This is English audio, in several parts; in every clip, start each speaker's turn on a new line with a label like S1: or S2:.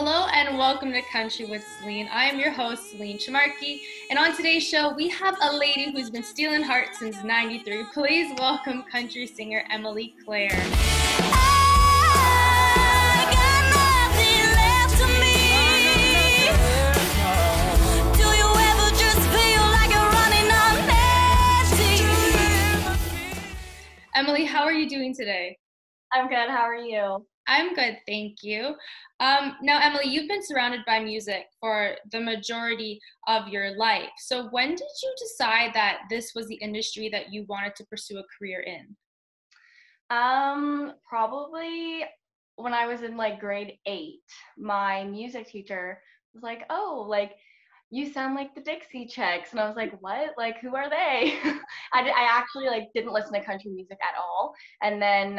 S1: Hello and welcome to Country with Celine. I am your host, Celine Trimarchi, and on today's show, we have a lady who's been stealing hearts since '93. Please welcome country singer Emily Clair. Emily, how are you doing today?
S2: I'm good. How are you?
S1: I'm good, thank you. Now, Emily, you've been surrounded by music for the majority of your life. So when did you decide that this was the industry that you wanted to pursue a career in?
S2: Probably when I was in like grade 8, my music teacher was like, "Oh, like you sound like the Dixie Chicks," and I was like, "What? Like, who are they?" I actually like didn't listen to country music at all, and then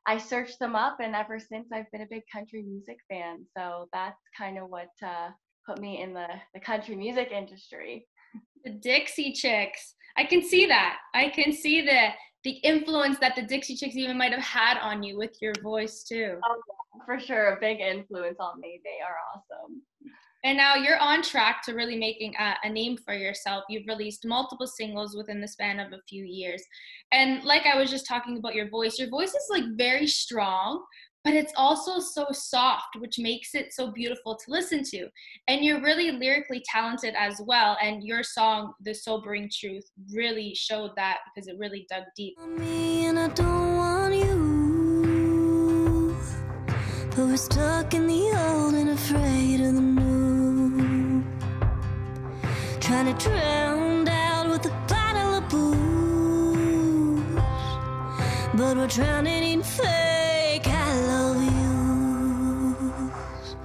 S2: I searched them up, and ever since I've been a big country music fan. So that's kind of what put me in the country music industry.
S1: The Dixie Chicks. I can see that. I can see the influence that the Dixie Chicks even might have had on you with your voice too.
S2: Oh, yeah, for sure, a big influence on me. They are awesome.
S1: And now you're on track to really making a name for yourself. You've released multiple singles within the span of a few years. And like I was just talking about your voice is like very strong, but it's also so soft, which makes it so beautiful to listen to. And you're really lyrically talented as well. And your song, The Sobering Truth, really showed that because it really dug deep.
S3: Me and I don't want you, but we're stuck in the old and afraid of the new. Trying to drown out with a bottle of booze, but we're drowning in fake I love yous.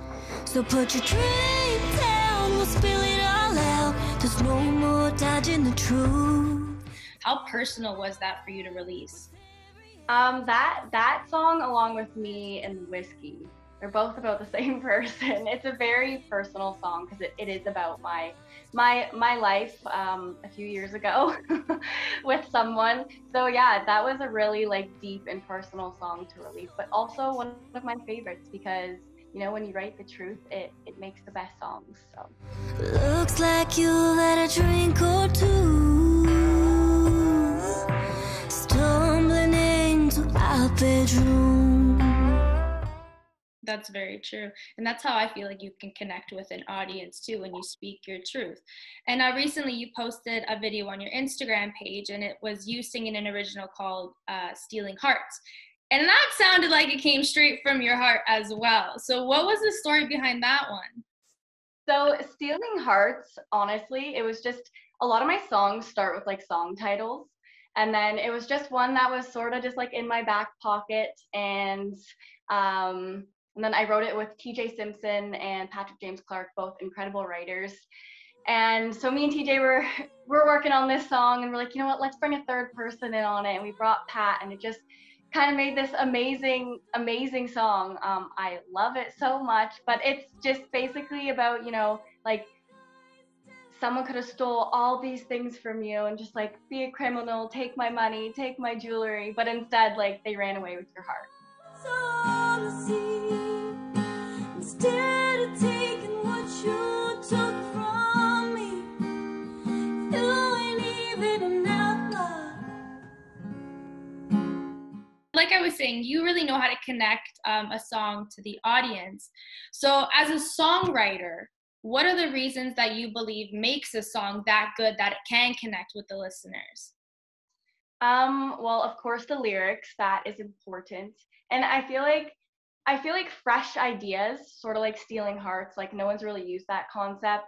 S3: So put your drink down, we'll spill it all out. There's no more dodging the truth.
S1: How personal was that for you to release?
S2: That song, along with Me and Whiskey, they're both about the same person. It's a very personal song because it is about my life a few years ago with someone. So yeah, that was a really like deep and personal song to release, but also one of my favorites because when you write the truth, it makes the best songs. So
S3: looks like you've had a drink or two, stumbling into our bedroom.
S1: That's very true. And that's how I feel like you can connect with an audience too when you speak your truth. And recently you posted a video on your Instagram page and it was you singing an original called Stealing Hearts. And that sounded like it came straight from your heart as well. So what was the story behind that one?
S2: So Stealing Hearts, honestly, it was just a lot of my songs start with like song titles. And then it was just one that was sort of just like in my back pocket. And then I wrote it with TJ Simpson and Patrick James Clark, both incredible writers. And so me and TJ were working on this song and we're like, you know what, let's bring a third person in on it. And we brought Pat and it just kind of made this amazing song. I love it so much, but it's just basically about, like someone could have stole all these things from you and just like be a criminal, take my money, take my jewelry, but instead like they ran away with your heart.
S3: On the sea, instead of taking what you took from me, you ain't even enough.
S1: Like I was saying, you really know how to connect a song to the audience. So as a songwriter, what are the reasons that you believe makes a song that good that it can connect with the listeners?
S2: Well, of course the lyrics, that is important. And I feel like fresh ideas, sort of like Stealing Hearts, like no one's really used that concept.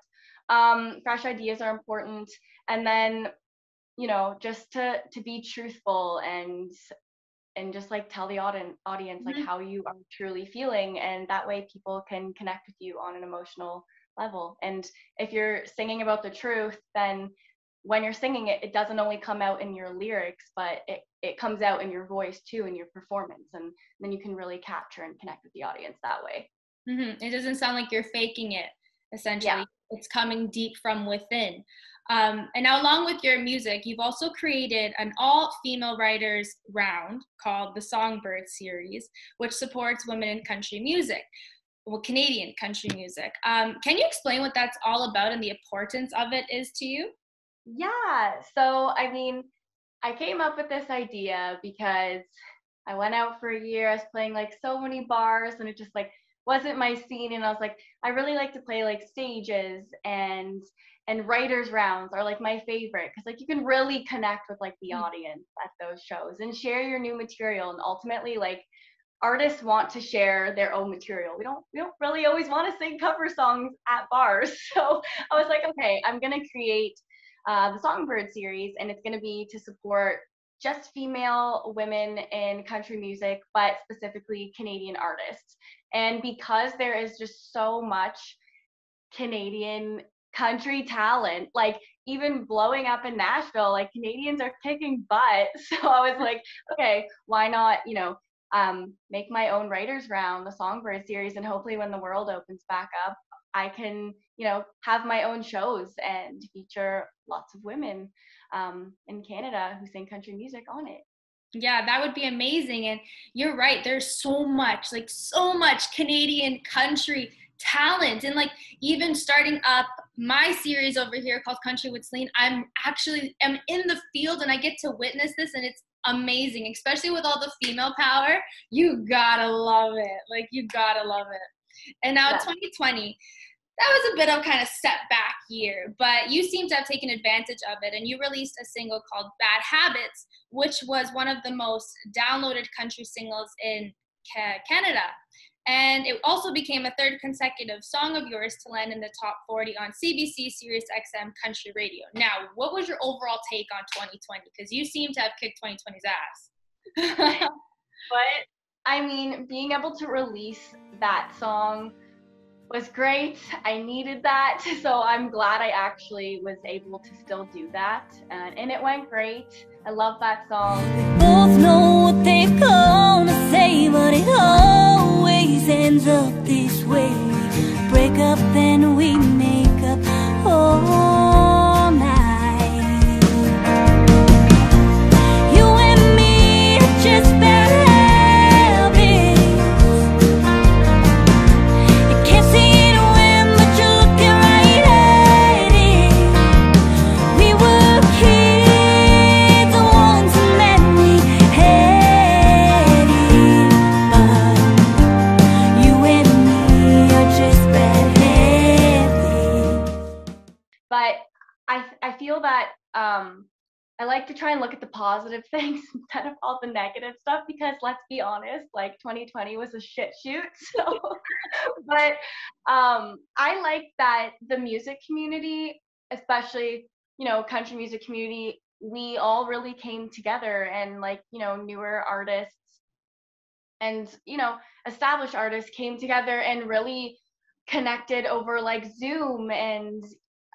S2: Fresh ideas are important. And then, just to be truthful and just like tell the audience like how you are truly feeling, and that way people can connect with you on an emotional level. And if you're singing about the truth, then when you're singing it, it doesn't only come out in your lyrics, but it comes out in your voice too, in your performance, and then you can really capture and connect with the audience that way.
S1: It doesn't sound like you're faking it, essentially.
S2: Yeah.
S1: It's coming deep from within. And now along with your music, you've also created an all-female writers round called the Songbird series, which supports women in country music. well, Canadian country music. Can you explain what that's all about and the importance of it is to you?
S2: Yeah. So, I mean, I came up with this idea because I went out for a year. I was playing like so many bars and it just like wasn't my scene. And I was like, I really like to play like stages and writers rounds are like my favorite because like you can really connect with like the audience at those shows and share your new material. And ultimately, like artists want to share their own material. We don't really always want to sing cover songs at bars. So I was like, okay, I'm gonna create the Songbird series, and it's gonna be to support just female women in country music, but specifically Canadian artists. And because there is just so much Canadian country talent, like even blowing up in Nashville, like Canadians are kicking butt. So I was like, okay, why not, make my own writers round, the Songbird series, and hopefully when the world opens back up, I can, have my own shows and feature lots of women in Canada who sing country music on it.
S1: Yeah, that would be amazing. And you're right, there's so much, like so much Canadian country talent. And like even starting up my series over here called Country with Celine, I'm in the field and I get to witness this, and it's amazing, especially with all the female power. You gotta love it. Like you gotta love it. And now
S2: Yeah.
S1: 2020, that was a bit of kind of setback year, but you seem to have taken advantage of it, and you released a single called Bad Habits, which was one of the most downloaded country singles in Canada. And it also became a third consecutive song of yours to land in the top 40 on CBC Sirius XM Country Radio. Now, what was your overall take on 2020? Because you seem to have kicked 2020's ass.
S2: But I mean, being able to release that song was great. I needed that. So I'm glad I actually was able to still do that. And it went great. I love that song.
S3: Both know what they've gonna say, but it always ends up this way. We break up, then we make up all night. You and me are just bad habits. You can't see it when, but you're looking right at it. We were kids once and then we had it. But you and me are just bad habits.
S2: But I feel that I like to try and look at the positive things instead of all the negative stuff, because let's be honest, like 2020 was a shit shoot. So, but I like that the music community, especially, country music community, we all really came together, and like, newer artists and, established artists came together and really connected over like Zoom and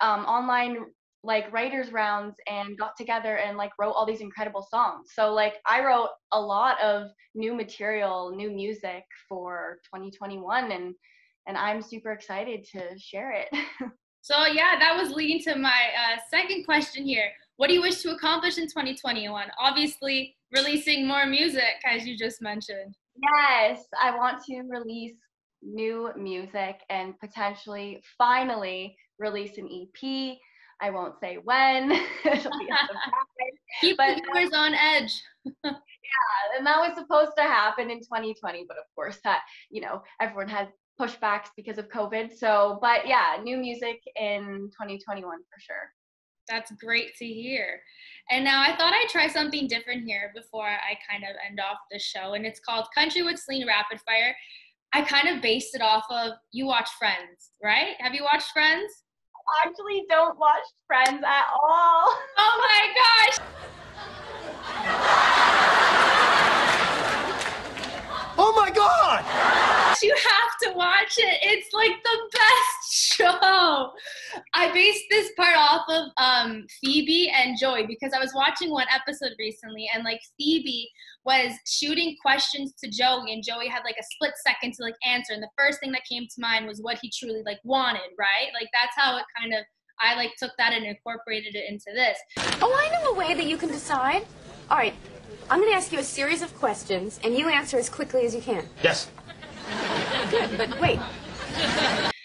S2: online like writers rounds, and got together and like wrote all these incredible songs. So like I wrote a lot of new material, new music for 2021, and I'm super excited to share it.
S1: So yeah, that was leading to my second question here. What do you wish to accomplish in 2021? Obviously, releasing more music, as you just mentioned.
S2: Yes, I want to release new music and potentially finally release an EP. I won't say when. It'll be a surprise.
S1: Keep
S2: But
S1: the viewers on edge.
S2: and that was supposed to happen in 2020, but of course that, everyone had pushbacks because of COVID. So, but yeah, new music in 2021 for sure.
S1: That's great to hear. And now I thought I'd try something different here before I kind of end off the show. And it's called Country with Celine Rapid Fire. I kind of based it off of, you watch Friends, right? Have you watched Friends?
S2: I actually don't watch Friends at all.
S1: Oh my gosh!
S4: Oh my God!
S1: You have to watch it. It's like the best show. I based this part off of Phoebe and Joey, because I was watching one episode recently, and like Phoebe was shooting questions to Joey, and Joey had like a split second to like answer, and the first thing that came to mind was what he truly like wanted, right? Like that's how it kind of, I like took that and incorporated it into this.
S5: Oh, I know a way that you can decide. All right, I'm going to ask you a series of questions, and you answer as quickly as you can.
S4: Yes.
S2: Good, but wait.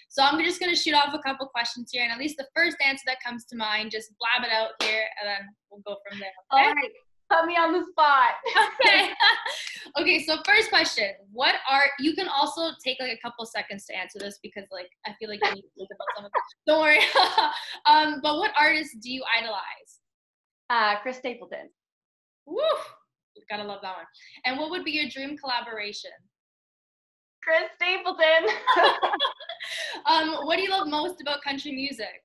S1: So I'm just going to shoot off a couple questions here, and at least the first answer that comes to mind, just blab it out here, and then we'll go from there. Okay?
S2: All right, put me on the spot.
S1: Okay. Okay, so first question. What art, you can also take like a couple seconds to answer this because like I feel like you need to think about some of this. Don't worry. But what artist do you idolize?
S2: Chris Stapleton.
S1: Woo! Gotta love that one. And what would be your dream collaboration?
S2: Chris Stapleton.
S1: What do you love most about country music?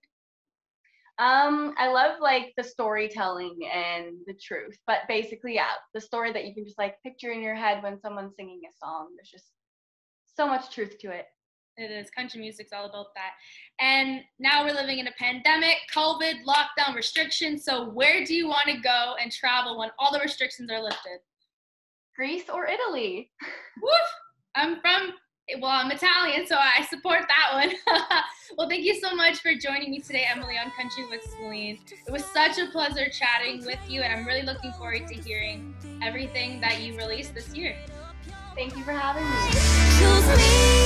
S2: I love like the storytelling and the truth, but basically, yeah, the story that you can just like picture in your head when someone's singing a song. There's just so much truth to it.
S1: It is. Country music's all about that. And now we're living in a pandemic, COVID, lockdown, restrictions. So where do you want to go and travel when all the restrictions are lifted?
S2: Greece or Italy?
S1: Woo! I'm Italian, so I support that one. Well, thank you so much for joining me today, Emily, on Country with Celine. It was such a pleasure chatting with you, and I'm really looking forward to hearing everything that you released this year.
S2: Thank you for having me.
S3: Choose me.